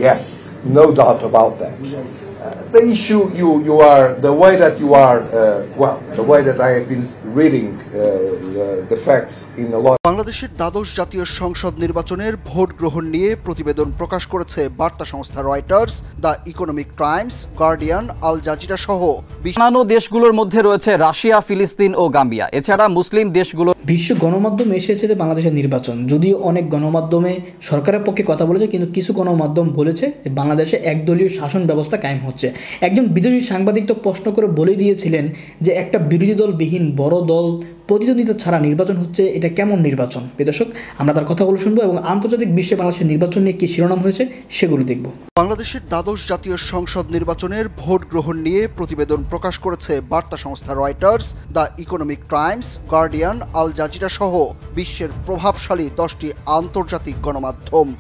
Yes, no doubt about that. The issue you are, the way that you are, the way that I have been reading the facts in a lot. বাংলাদেশের দ্বাদশ জাতীয় সংসদ নির্বাচনের vote গ্রহণ নিয়ে প্রতিবেদন প্রকাশ করেছে বার্তা সংস্থা Reuters, the Economic Times, Guardian, Al Jazeera সহ অন্যান্য দেশগুলোর মধ্যে রয়েছে রাশিয়া, ফিলিস্তিন ও গাম্বিয়া। এছাড়া মুসলিম দেশগুলো বিশ্ব গণমাধ্যমে এসেছে যে বাংলাদেশের নির্বাচন, যদিও অনেক গণমাধ্যমে সরকারের পক্ষে কথা বলেছে, কিন্তু কিছু গণমাধ্যম বলেছে যে বাংলাদেশে একদলীয় শাসন ব্যবস্থা কায়েম হচ্ছে। একজন বিদেশি সাংবাদিক তো প্রশ্ন করে বলে দিয়েছিলেন যে একটা বিরোধী দলবিহীন বড় দল প্রতিদ্বন্দ্বিতা ছাড়া নির্বাচন হচ্ছে, এটা কেমন নির্বাচন? দর্শক, আমরা তার কথাগুলো শুনবো এবং আন্তর্জাতিক বিশ্বে বাংলাদেশের নির্বাচন নিয়ে কী শিরোনাম হয়েছে সেগুলো দেখব। বাংলাদেশের দ্বাদশ জাতীয় সংসদ নির্বাচনের ভোট গ্রহণ নিয়ে প্রতিবেদন প্রকাশ করেছে বার্তা সংস্থা Reuters, the Economic Times, Guardian, Al Jazeera সহ বিশ্বের প্রভাবশালী 10টি আন্তর্জাতিক গণমাধ্যম।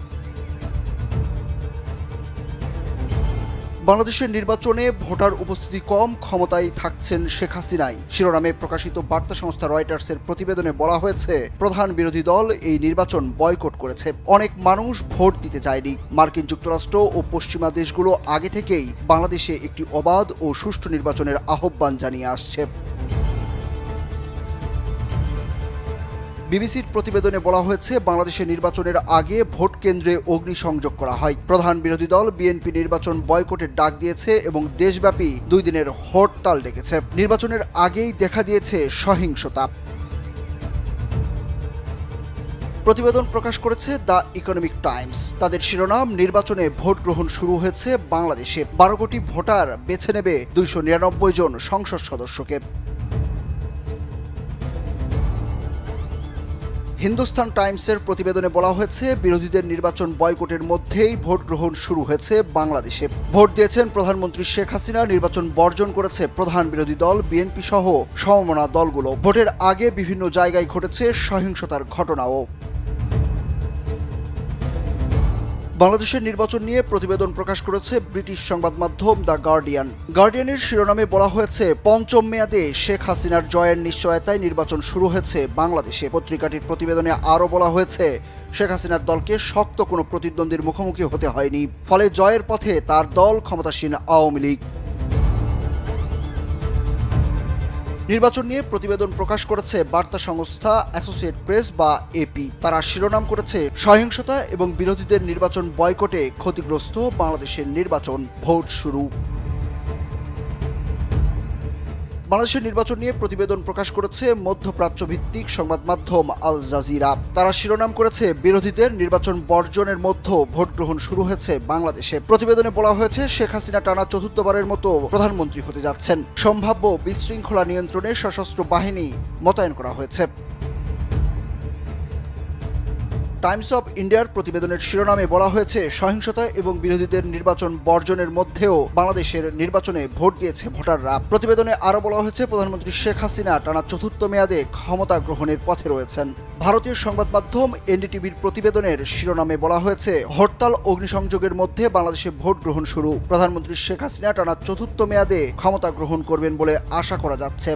বাংলাদেশের নির্বাচনে ভোটার উপস্থিতি কম, ক্ষমতায় থাকছেন শেখ হাসিনাই শিরোনামে প্রকাশিত বার্তা সংস্থা রয়টার্সের প্রতিবেদনে বলা হয়েছে, প্রধান বিরোধী দল এই নির্বাচন বয়কট করেছে। অনেক মানুষ ভোট দিতে চায়নি। মার্কিন যুক্তরাষ্ট্র ও পশ্চিমা দেশগুলো আগে থেকেই বাংলাদেশে একটি অবাধ ও সুষ্ঠু নির্বাচনের আহ্বান জানিয়ে আসছে। বিবিসির প্রতিবেদনে বলা হয়েছে, বাংলাদেশের নির্বাচনের আগে ভোট কেন্দ্রে অগ্নিসংযোগ করা হয়। প্রধান বিরোধী দল বিএনপি নির্বাচন বয়কটের ডাক দিয়েছে এবং দেশব্যাপী 2 দিনের হরতাল ডেকেছে। নির্বাচনের আগেই দেখা দিয়েছে সহিংসতা। প্রতিবেদন প্রকাশ করেছে দ্য ইকোনমিক টাইমস। তাদের শিরোনাম, নির্বাচনে ভোট গ্রহণ শুরু হয়েছে বাংলাদেশে, 12 কোটি ভোটার বেছে নেবে 299 জন সংসদ সদস্যকে। হিন্দুস্তান টাইমসের প্রতিবেদনে বলা হয়েছে, বিরোধীদের নির্বাচন বয়কটের মধ্যেই ভোট গ্রহণ শুরু হয়েছে বাংলাদেশে। ভোট দিয়েছেন প্রধানমন্ত্রী শেখ হাসিনা, নির্বাচন বর্জন করেছে প্রধান বিরোধী দল বিএনপি সহ সমমনা দলগুলো। ভোটের আগে বিভিন্ন জায়গায় ঘটেছে সহিংসতার ঘটনাও। বাংলাদেশের নির্বাচন নিয়ে প্রতিবেদন প্রকাশ করেছে ব্রিটিশ সংবাদ মাধ্যম দ্য গার্ডিয়ান। গার্ডিয়ানের শিরোনামে বলা হয়েছে, 5ম মেয়াদে শেখ হাসিনার জয়ের নিশ্চয়তায় নির্বাচন শুরু হয়েছে বাংলাদেশে। পত্রিকাটির প্রতিবেদনে আরও বলা হয়েছে, শেখ হাসিনার দলকে শক্ত কোনো প্রতিদ্বন্দ্বীর মুখোমুখি হতে হয়নি, ফলে জয়ের পথে তার দল ক্ষমতাসীন আওয়ামী লীগ। নির্বাচন নিয়ে প্রতিবেদন প্রকাশ করেছে বার্তা সংস্থা অ্যাসোসিয়েট প্রেস বা এপি। তারা শিরোনাম করেছে, সহিংসতা এবং বিরোধীদের নির্বাচন বয়কটে ক্ষতিগ্রস্ত বাংলাদেশের নির্বাচন, ভোট শুরু। বাংলাদেশের নির্বাচন নিয়ে প্রতিবেদন প্রকাশ করেছে মধ্যপ্রাচ্য ভিত্তিক সংবাদ মাধ্যম আল জাজিরা। তারা শিরোনাম করেছে, বিরোধীদের নির্বাচন বর্জনের মধ্যে ভোট গ্রহণ শুরু হয়েছে বাংলাদেশে। প্রতিবেদনে বলা হয়েছে, শেখ হাসিনা টানা 4র্থবারের মতো প্রধানমন্ত্রী হতে যাচ্ছেন। সম্ভাব্য বিশৃঙ্খলা নিয়ন্ত্রণে সশস্ত্র বাহিনী মোতায়েন করা হয়েছে। টাইমস অব ইন্ডিয়ার প্রতিবেদনের শিরোনামে বলা হয়েছে, সহিংসতা এবং বিরোধীদের নির্বাচন বর্জনের মধ্যেও বাংলাদেশের নির্বাচনে ভোট দিয়েছে ভোটাররা। প্রতিবেদনে আরও বলা হয়েছে, প্রধানমন্ত্রী শেখ হাসিনা টানা 4র্থ মেয়াদে ক্ষমতা গ্রহণের পথে রয়েছেন। ভারতীয় সংবাদ মাধ্যম এনডিটিভির প্রতিবেদনের শিরোনামে বলা হয়েছে, হরতাল অগ্নিসংযোগের মধ্যে বাংলাদেশে ভোট গ্রহণ শুরু। প্রধানমন্ত্রী শেখ হাসিনা টানা 4র্থ মেয়াদে ক্ষমতা গ্রহণ করবেন বলে আশা করা যাচ্ছে।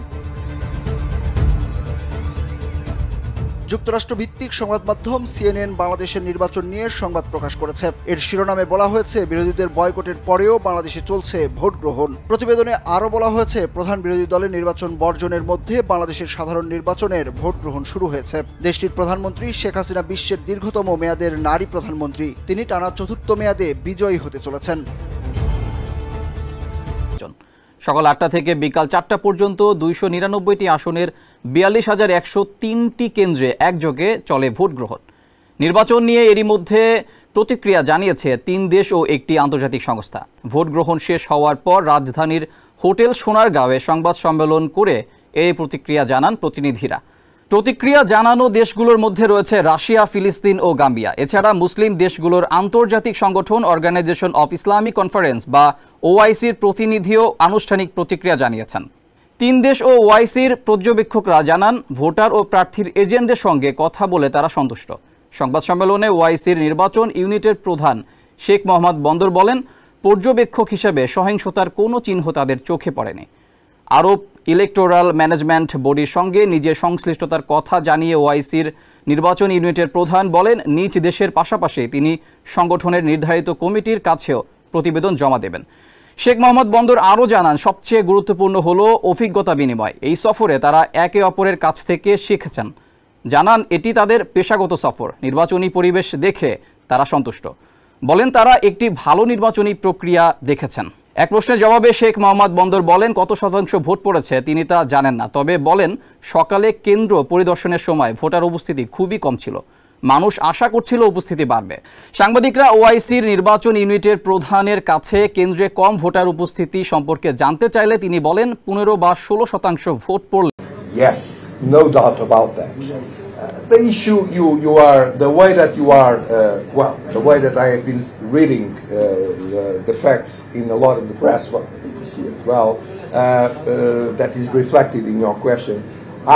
যুক্তরাষ্ট্র ভিত্তিক সংবাদ মাধ্যম সিএনএন বাংলাদেশের নির্বাচন নিয়ে সংবাদ প্রকাশ করেছে। এর শিরোনামে বলা হয়েছে, বিরোধীদের বয়কটের পরেও বাংলাদেশে চলছে ভোট গ্রহণ। প্রতিবেদনে আরও বলা হয়েছে, প্রধান বিরোধী দলের নির্বাচন বর্জনের মধ্যে বাংলাদেশের সাধারণ নির্বাচনের ভোট গ্রহণ শুরু হয়েছে। দেশটির প্রধানমন্ত্রী শেখ হাসিনা বিশ্বের দীর্ঘতম মেয়াদের নারী প্রধানমন্ত্রী। তিনি টানা 4র্থ মেয়াদে বিজয়ী হতে চলেছেন। সকাল 8টা থেকে বিকাল 4টা পর্যন্ত 299টি আসনের 42,103টি কেন্দ্রে একযোগে চলে ভোট গ্রহণ। নির্বাচন নিয়ে এরই মধ্যে প্রতিক্রিয়া জানিয়েছে 3 দেশ ও একটি আন্তর্জাতিক সংস্থা। ভোট গ্রহণ শেষ হওয়ার পর রাজধানীর হোটেল সোনারগাঁওয়ে সংবাদ সম্মেলন করে এই প্রতিক্রিয়া জানান প্রতিনিধিরা। প্রতিক্রিয়া জানানো দেশগুলোর মধ্যে রয়েছে রাশিয়া, ফিলিস্তিন ও গাম্বিয়া। এছাড়া মুসলিম দেশগুলোর আন্তর্জাতিক সংগঠন অর্গানাইজেশন অফ ইসলামিক কনফারেন্স বা ওআইসির প্রতিনিধিও আনুষ্ঠানিক প্রতিক্রিয়া জানিয়েছেন। 3 দেশ ও ওআইসির পর্যবেক্ষকরা জানান, ভোটার ও প্রার্থীর এজেন্টদের সঙ্গে কথা বলে তারা সন্তুষ্ট। সংবাদ সম্মেলনে ওআইসির নির্বাচন ইউনিটের প্রধান শেখ মোহাম্মদ বন্দর বলেন, পর্যবেক্ষক হিসেবে সহিংসতার কোনো চিহ্ন তাদের চোখে পড়েনি। আরব ইলেকটোরাল ম্যানেজমেন্ট বডির সঙ্গে নিজের সংশ্লিষ্টতার কথা জানিয়ে ওআইসির নির্বাচন ইউনিটের প্রধান বলেন, নিজ দেশের পাশাপাশি তিনি সংগঠনের নির্ধারিত কমিটির কাছেও প্রতিবেদন জমা দেবেন। শেখ মোহাম্মদ বন্দর আরও জানান, সবচেয়ে গুরুত্বপূর্ণ হলো অভিজ্ঞতা বিনিময়। এই সফরে তারা একে অপরের কাছ থেকে শিখেছেন। জানান এটি তাদের পেশাগত সফর। নির্বাচনী পরিবেশ দেখে তারা সন্তুষ্ট। বলেন তারা একটি ভালো নির্বাচনী প্রক্রিয়া দেখেছেন। এক প্রশ্নের জবাবে শেখ মোহাম্মদ বন্দর বলেন, কত শতাংশ ভোট পড়েছে তিনি তা জানেন না, তবে বলেন সকালে কেন্দ্র পরিদর্শনের সময় ভোটার উপস্থিতি খুবই কম ছিল। মানুষ আশা করছিল উপস্থিতি বাড়বে। সাংবাদিকরা ওআইসির নির্বাচন ইউনিটের প্রধানের কাছে কেন্দ্রে কম ভোটার উপস্থিতি সম্পর্কে জানতে চাইলে তিনি বলেন 15 বা 16% ভোট পড়লে Yes, no doubt about that. The issue you are, the way that you are, the way that I have been reading the facts in a lot of the press, well, the BBC as well, that is reflected in your question,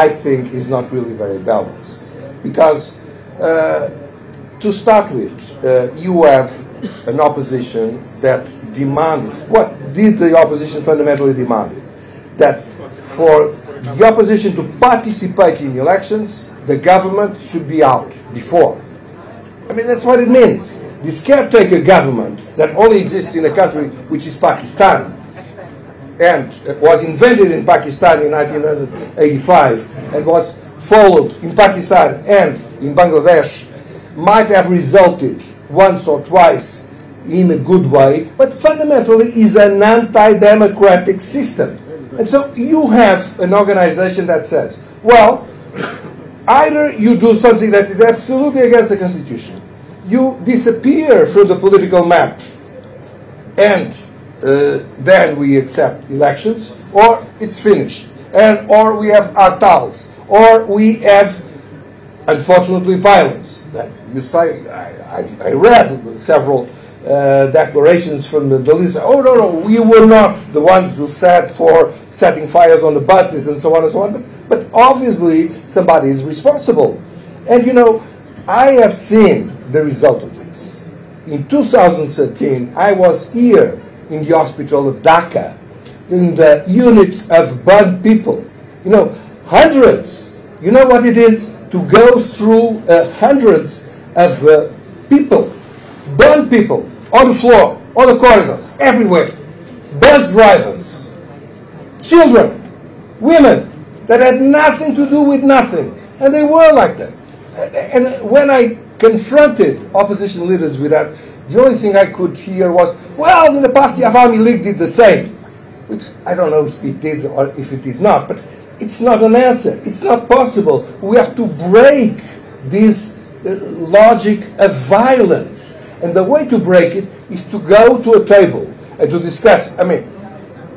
I think is not really very balanced. Because to start with, you have an opposition that demands, what did the opposition fundamentally demand? That for the opposition to participate in elections, the government should be out before. I mean, that's what it means. This caretaker government that only exists in a country which is Pakistan and was invented in Pakistan in 1985 and was followed in Pakistan and in Bangladesh might have resulted once or twice in a good way, but fundamentally is an anti-democratic system. And so you have an organization that says, well, either you do something that is absolutely against the Constitution, you disappear from the political map, and then we accept elections, or it's finished, or we have hartals, or we have, unfortunately, violence. You say, I read several declarations from the leaders. Oh no, we were not the ones who sat for setting fires on the buses and so on and so on. But obviously somebody is responsible. And you know, I have seen the result of this. In 2013, I was here in the hospital of Dhaka, in the unit of burned people. You know, hundreds. You know what it is to go through hundreds of people, burned people, on the floor, on the corridors, everywhere. Bus drivers, children, women that had nothing to do with nothing. And they were like that. And when I confronted opposition leaders with that, the only thing I could hear was, well, in the past the Awami League did the same. Which I don't know if it did or if it did not, but it's not an answer. It's not possible. We have to break this logic of violence. And the way to break it is to go to a table and to discuss. I mean,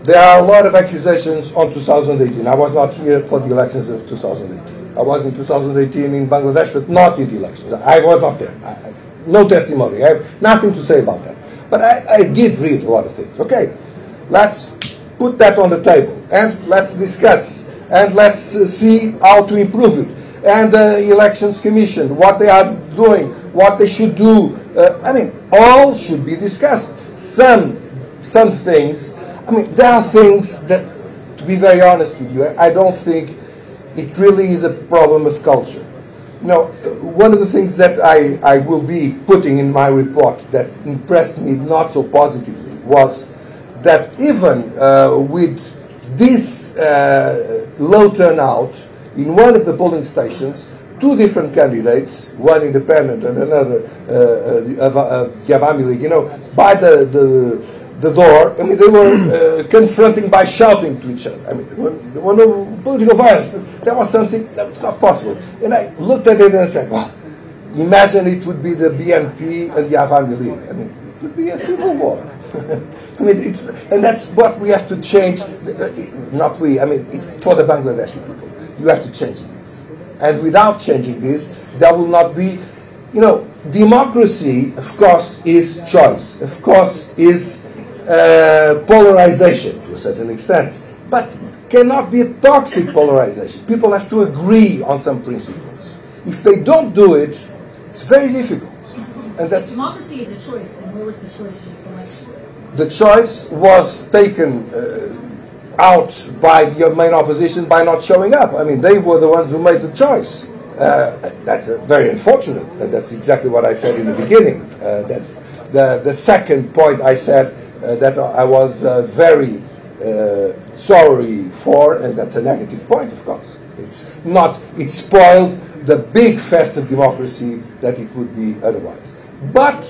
there are a lot of accusations on 2018. I was not here for the elections of 2018. I was in 2018 in Bangladesh, but not in the elections. I was not there. No testimony. I have nothing to say about that. But I did read a lot of things. Okay, let's put that on the table and let's discuss and let's see how to improve it. And the Elections Commission, what they are doing, what they should do. I mean, all should be discussed. Some things, I mean, there are things that, to be very honest with you, I don't think it really is a problem of culture. You know, one of the things that I will be putting in my report that impressed me not so positively was that even with this low turnout in one of the polling stations, two different candidates, one independent and another the Awami League, you know, by the door. I mean, they were confronting by shouting to each other. I mean, there were no political violence, but there was something that was not possible. And I looked at it and said, well, imagine it would be the BNP and the Awami League. I mean, it would be a civil war. I mean, and that's what we have to change. Not we, I mean, it's for the Bangladeshi people. You have to change this. And without changing this, there will not be, you know, democracy, of course, is choice. Of course, is polarization to a certain extent. But cannot be a toxic polarization. People have to agree on some principles. If they don't do it, it's very difficult. And that's democracy is a choice, and where was the choice in this election? The choice was taken out by your main opposition by not showing up. I mean, they were the ones who made the choice. That's very unfortunate, and that's exactly what I said in the beginning. That's the second point I said that I was very sorry for, and that's a negative point, of course. It spoiled the big festive democracy that it would be otherwise. But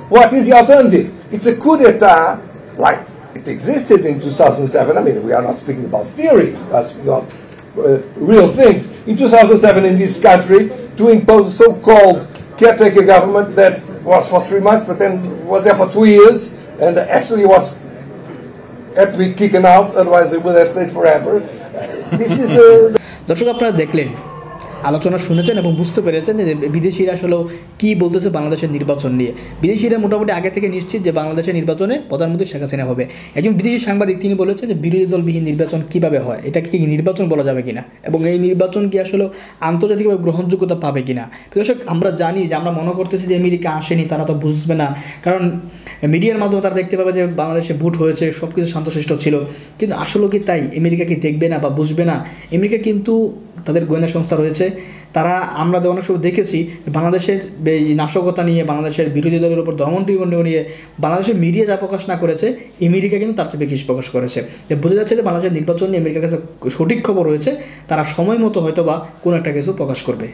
what is the alternative? It's a coup d'etat like it existed in 2007. I mean, we are not speaking about theory, we're speaking about real things. In 2007 in this country, to impose a so-called caretaker government that was for 3 months, but then was there for 2 years, and actually had to be kicked out, otherwise they would have stayed forever. This is দর্শক আপনারা দেখলেন, আলোচনা শুনেছেন এবং বুঝতে পেরেছেন যে বিদেশিরা আসলে কী বলতেছে বাংলাদেশের নির্বাচন নিয়ে। বিদেশিরা মোটামুটি আগে থেকে নিশ্চিত যে বাংলাদেশের নির্বাচনে প্রধানমন্ত্রী শেখ হাসিনা হবে। একজন বিদেশি সাংবাদিক তিনি বলেছেন যে বিরোধী দলবিহীন নির্বাচন কীভাবে হয়, এটাকে কি নির্বাচন বলা যাবে কিনা, এবং এই নির্বাচন কি আসলে আন্তর্জাতিকভাবে গ্রহণযোগ্যতা পাবে কিনা। দর্শক আমরা জানি যে আমরা মনে করতেছি যে আমেরিকা আসেনি, তারা তো বুঝবে না, কারণ মিডিয়ার মাধ্যমে তারা দেখতে পাবে যে বাংলাদেশে ভোট হয়েছে, সব কিছু শান্তশিষ্ট ছিল, কিন্তু আসলে কি তাই? আমেরিকা কি দেখবে না বা বুঝবে না? আমেরিকা কিন্তু তাদের গোয়েন্দা সংস্থা রয়েছে, তারা আমরা অনেক সময় দেখেছি বাংলাদেশের এই নাশকতা নিয়ে, বাংলাদেশের বিরোধী দলের উপর দমনপীড়ন নিয়ে বাংলাদেশের মিডিয়া যা প্রকাশ না করেছে, আমেরিকা কিন্তু তার চেয়ে বেশি প্রকাশ করেছে। বোঝা যাচ্ছে যে বাংলাদেশের নির্বাচন নিয়ে আমেরিকার কাছে সঠিক খবর রয়েছে, তারা সময় মতো হয়তো বা কোনো একটা কিছু প্রকাশ করবে।